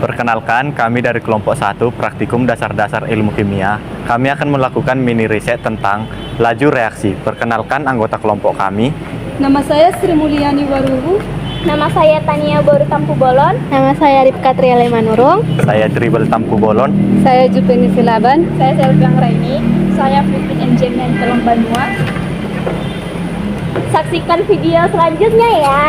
Perkenalkan, kami dari kelompok 1 Praktikum Dasar-Dasar Ilmu Kimia. Kami akan melakukan mini riset tentang laju reaksi. Perkenalkan anggota kelompok kami. Nama saya Sri Mulyani Waruhu. Nama saya Tania Boru Tampu Bolon. Nama saya Ripka Triale Manurung. Saya Dribel Tampu Bolon. Saya Jupeni Silaban. Saya Selviang Raini. Saya Fitrin Enjemen Telong Banua. Saksikan video selanjutnya ya.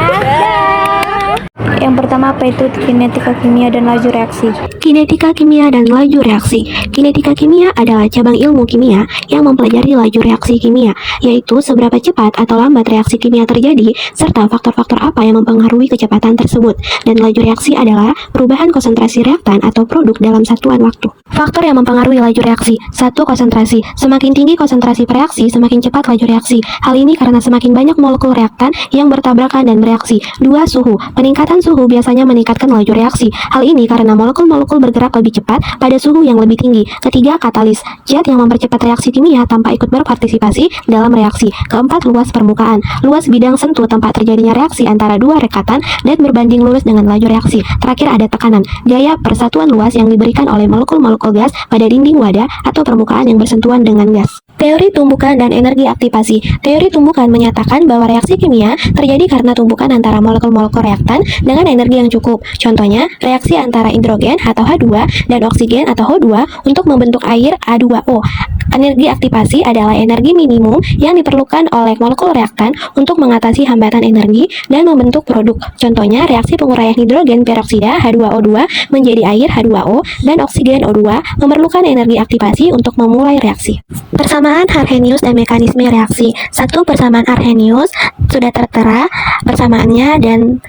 Yang pertama, apa itu kinetika kimia dan laju reaksi? Kinetika kimia dan laju reaksi. Kinetika kimia adalah cabang ilmu kimia yang mempelajari laju reaksi kimia, yaitu seberapa cepat atau lambat reaksi kimia terjadi, serta faktor-faktor apa yang mempengaruhi kecepatan tersebut. Dan laju reaksi adalah perubahan konsentrasi reaktan atau produk dalam satuan waktu. Faktor yang mempengaruhi laju reaksi. 1. Konsentrasi. Semakin tinggi konsentrasi reaksi, semakin cepat laju reaksi. Hal ini karena semakin banyak molekul reaktan yang bertabrakan dan bereaksi. 2. Suhu. Peningkatan suhu biasanya meningkatkan laju reaksi. Hal ini karena molekul-molekul bergerak lebih cepat pada suhu yang lebih tinggi. 3. Katalis. Zat yang mempercepat reaksi kimia tanpa ikut berpartisipasi dalam reaksi. 4. Luas permukaan. Luas bidang sentuh tempat terjadinya reaksi antara dua rekatan dan berbanding lurus dengan laju reaksi. Terakhir ada tekanan. Gaya persatuan luas yang diberikan oleh molekul-molekul gas pada dinding wadah atau permukaan yang bersentuhan dengan gas. Teori tumbukan dan energi aktivasi. Teori tumbukan menyatakan bahwa reaksi kimia terjadi karena tumbukan antara molekul-molekul reaktan dengan energi yang cukup. Contohnya, reaksi antara hidrogen atau H2 dan oksigen atau O2 untuk membentuk air A2O. Energi aktivasi adalah energi minimum yang diperlukan oleh molekul reaktan untuk mengatasi hambatan energi dan membentuk produk. Contohnya, reaksi penguraian hidrogen peroksida H2O2 menjadi air H2O dan oksigen O2 memerlukan energi aktivasi untuk memulai reaksi. Persamaan Arrhenius dan mekanisme reaksi. 1. Persamaan Arrhenius sudah tertera persamaannya dan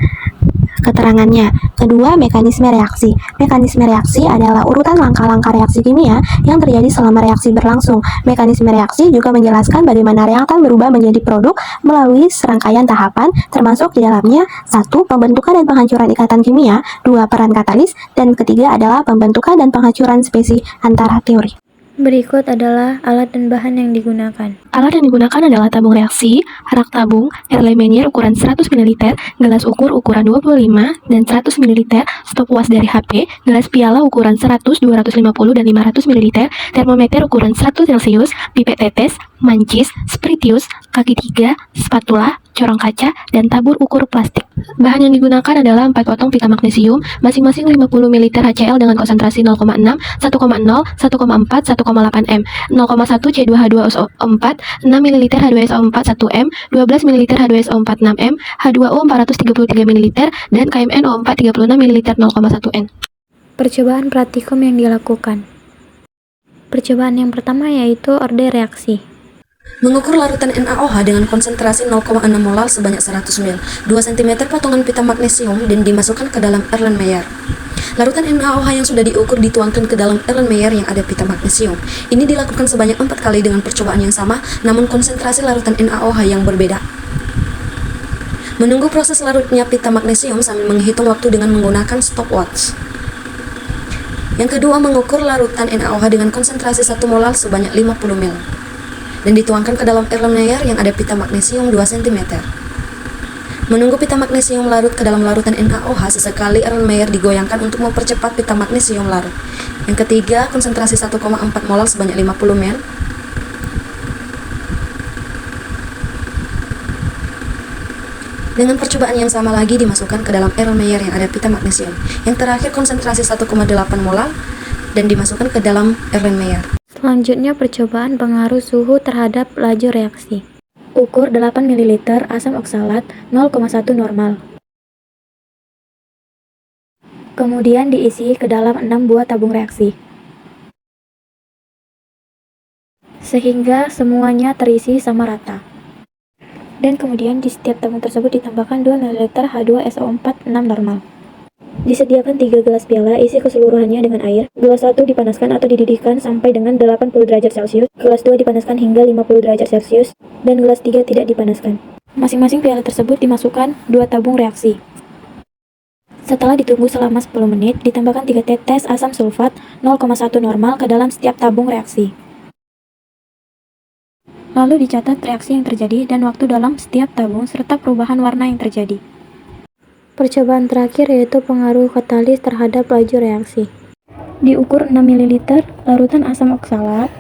keterangannya. Kedua, mekanisme reaksi. Mekanisme reaksi adalah urutan langkah-langkah reaksi kimia yang terjadi selama reaksi berlangsung. Mekanisme reaksi juga menjelaskan bagaimana reaktan berubah menjadi produk melalui serangkaian tahapan, termasuk di dalamnya 1. Pembentukan dan penghancuran ikatan kimia, 2. Peran katalis, dan ketiga adalah pembentukan dan penghancuran spesies antara teori. Berikut adalah alat dan bahan yang digunakan. Alat yang digunakan adalah tabung reaksi, rak tabung, Erlenmeyer ukuran 100 ml, gelas ukur ukuran 25 dan 100 ml, stopwatch dari HP, gelas piala ukuran 100, 250 dan 500 ml, termometer ukuran 1 Celcius, pipet tetes, mancis, spiritus, kaki 3, spatula, corong kaca, dan tabur ukur plastik. Bahan yang digunakan adalah 4 potong pita magnesium, masing-masing 50 ml HCl dengan konsentrasi 0,6, 1,0, 1,4, 1,8 m, 0,1 C2H2SO4, 6 ml H2SO4 1 m, 12 ml H2SO4 6 m, H2O 433 ml, dan KMnO4 36 ml 0,1 n. Percobaan praktikum yang dilakukan. Percobaan yang pertama yaitu orde reaksi. Mengukur larutan NaOH dengan konsentrasi 0,6 molar sebanyak 100 ml, 2 cm potongan pita magnesium dan dimasukkan ke dalam Erlenmeyer. Larutan NaOH yang sudah diukur dituangkan ke dalam Erlenmeyer yang ada pita magnesium. Ini dilakukan sebanyak 4 kali dengan percobaan yang sama, namun konsentrasi larutan NaOH yang berbeda. Menunggu proses larutnya pita magnesium sambil menghitung waktu dengan menggunakan stopwatch. Yang kedua, mengukur larutan NaOH dengan konsentrasi 1 molar sebanyak 50 ml. Dan dituangkan ke dalam Erlenmeyer yang ada pita magnesium 2 cm. Menunggu pita magnesium larut ke dalam larutan NaOH, sesekali Erlenmeyer digoyangkan untuk mempercepat pita magnesium larut. Yang ketiga, konsentrasi 1,4 molar sebanyak 50 ml. Dengan percobaan yang sama lagi dimasukkan ke dalam Erlenmeyer yang ada pita magnesium. Yang terakhir, konsentrasi 1,8 molar dan dimasukkan ke dalam Erlenmeyer. Selanjutnya percobaan pengaruh suhu terhadap laju reaksi. Ukur 8 ml asam oksalat 0,1 normal. Kemudian diisi ke dalam 6 buah tabung reaksi. Sehingga semuanya terisi sama rata. Dan kemudian di setiap tabung tersebut ditambahkan 2 ml H2SO4 6 normal. Disediakan 3 gelas piala, isi keseluruhannya dengan air. Gelas 1 dipanaskan atau dididihkan sampai dengan 80 derajat Celcius. Gelas 2 dipanaskan hingga 50 derajat Celcius. Dan gelas 3 tidak dipanaskan. Masing-masing piala tersebut dimasukkan 2 tabung reaksi. Setelah ditunggu selama 10 menit, ditambahkan 3 tetes asam sulfat 0,1 normal ke dalam setiap tabung reaksi. Lalu dicatat reaksi yang terjadi dan waktu dalam setiap tabung serta perubahan warna yang terjadi. Percobaan terakhir yaitu pengaruh katalis terhadap laju reaksi. Diukur 6 ml larutan asam oksalat,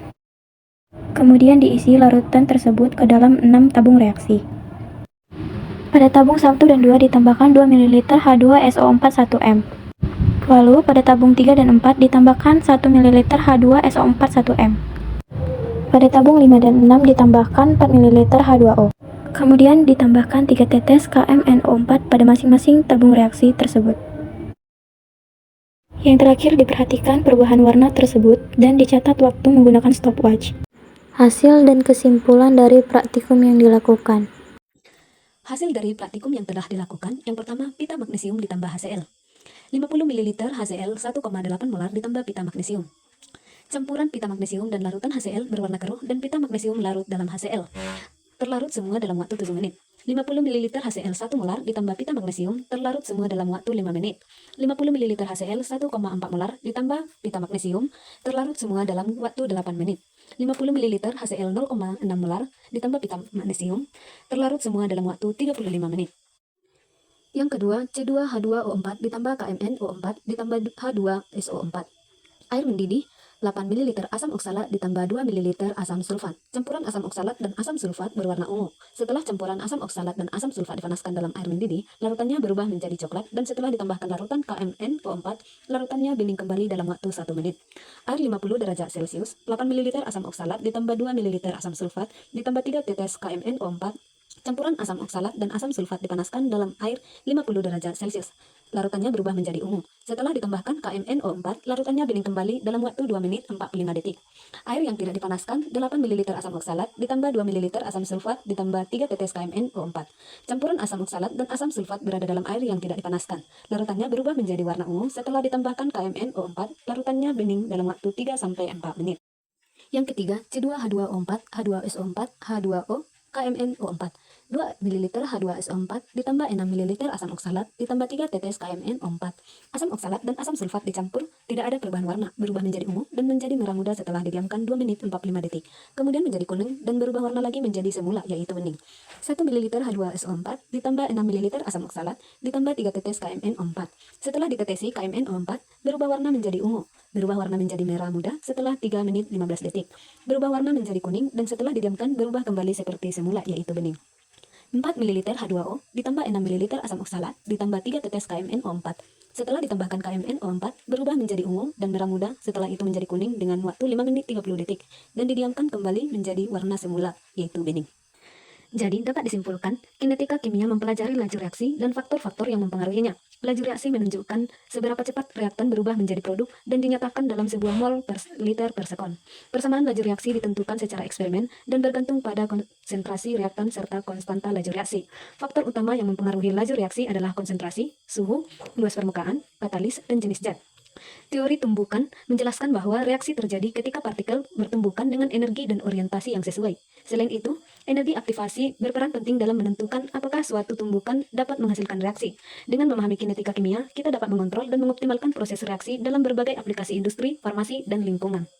kemudian diisi larutan tersebut ke dalam 6 tabung reaksi. Pada tabung 1 dan 2 ditambahkan 2 ml H2SO4 1M. Lalu pada tabung 3 dan 4 ditambahkan 1 ml H2SO4 1M. Pada tabung 5 dan 6 ditambahkan 4 ml H2O. Kemudian ditambahkan 3 tetes KMNO4 pada masing-masing tabung reaksi tersebut. Yang terakhir diperhatikan perubahan warna tersebut dan dicatat waktu menggunakan stopwatch. Hasil dan kesimpulan dari praktikum yang dilakukan. Hasil dari praktikum yang telah dilakukan, yang pertama, pita magnesium ditambah HCl. 50 ml HCl 1,8 molar ditambah pita magnesium. Campuran pita magnesium dan larutan HCl berwarna keruh dan pita magnesium larut dalam HCl. Terlarut semua dalam waktu 7 menit. 50 ml HCl 1 molar ditambah pita magnesium terlarut semua dalam waktu 5 menit. 50 ml HCl 1,4 molar ditambah pita magnesium terlarut semua dalam waktu 8 menit. 50 ml HCl 0,6 molar ditambah pita magnesium terlarut semua dalam waktu 35 menit. Yang kedua, C2H2O4 ditambah KMNO4 ditambah H2SO4. Air mendidih 8 ml asam oksalat ditambah 2 ml asam sulfat. Campuran asam oksalat dan asam sulfat berwarna ungu. Setelah campuran asam oksalat dan asam sulfat dipanaskan dalam air mendidih, larutannya berubah menjadi coklat dan setelah ditambahkan larutan KMNO4, larutannya bening kembali dalam waktu 1 menit. Air 50 derajat Celcius, 8 ml asam oksalat ditambah 2 ml asam sulfat ditambah 3 tetes KMNO4. Campuran asam oksalat dan asam sulfat dipanaskan dalam air 50 derajat Celcius. Larutannya berubah menjadi ungu. Setelah ditambahkan KMNO4, larutannya bening kembali dalam waktu 2 menit 45 detik. Air yang tidak dipanaskan, 8 ml asam oksalat, ditambah 2 ml asam sulfat, ditambah 3 tetes KMNO4. Campuran asam oksalat dan asam sulfat berada dalam air yang tidak dipanaskan. Larutannya berubah menjadi warna ungu setelah ditambahkan KMNO4, larutannya bening dalam waktu 3-4 menit. Yang ketiga, C2H2O4, H2SO4, H2O, KMNO4. 2 ml H2SO4 ditambah 6 ml asam oksalat ditambah 3 tetes KMNO4. Asam oksalat dan asam sulfat dicampur, tidak ada perubahan warna, berubah menjadi ungu dan menjadi merah muda setelah didiamkan 2 menit 45 detik. Kemudian menjadi kuning dan berubah warna lagi menjadi semula, yaitu bening. 1 ml H2SO4 ditambah 6 ml asam oksalat ditambah 3 tetes KMNO4. Setelah ditetesi KMNO4, berubah warna menjadi ungu, berubah warna menjadi merah muda setelah 3 menit 15 detik. Berubah warna menjadi kuning dan setelah didiamkan berubah kembali seperti semula, yaitu bening. 4 ml H2O ditambah 6 ml asam oksalat ditambah 3 tetes KMNO4. Setelah ditambahkan KMNO4, berubah menjadi ungu dan merah muda, setelah itu menjadi kuning dengan waktu 5 menit 30 detik dan didiamkan kembali menjadi warna semula, yaitu bening. Jadi, dapat disimpulkan, kinetika kimia mempelajari laju reaksi dan faktor-faktor yang mempengaruhinya. Laju reaksi menunjukkan seberapa cepat reaktan berubah menjadi produk dan dinyatakan dalam sebuah mol per liter per sekon. Persamaan laju reaksi ditentukan secara eksperimen dan bergantung pada konsentrasi reaktan serta konstanta laju reaksi. Faktor utama yang mempengaruhi laju reaksi adalah konsentrasi, suhu, luas permukaan, katalis, dan jenis zat. Teori tumbukan menjelaskan bahwa reaksi terjadi ketika partikel bertumbukan dengan energi dan orientasi yang sesuai. Selain itu, energi aktivasi berperan penting dalam menentukan apakah suatu tumbukan dapat menghasilkan reaksi. Dengan memahami kinetika kimia, kita dapat mengontrol dan mengoptimalkan proses reaksi dalam berbagai aplikasi industri, farmasi, dan lingkungan.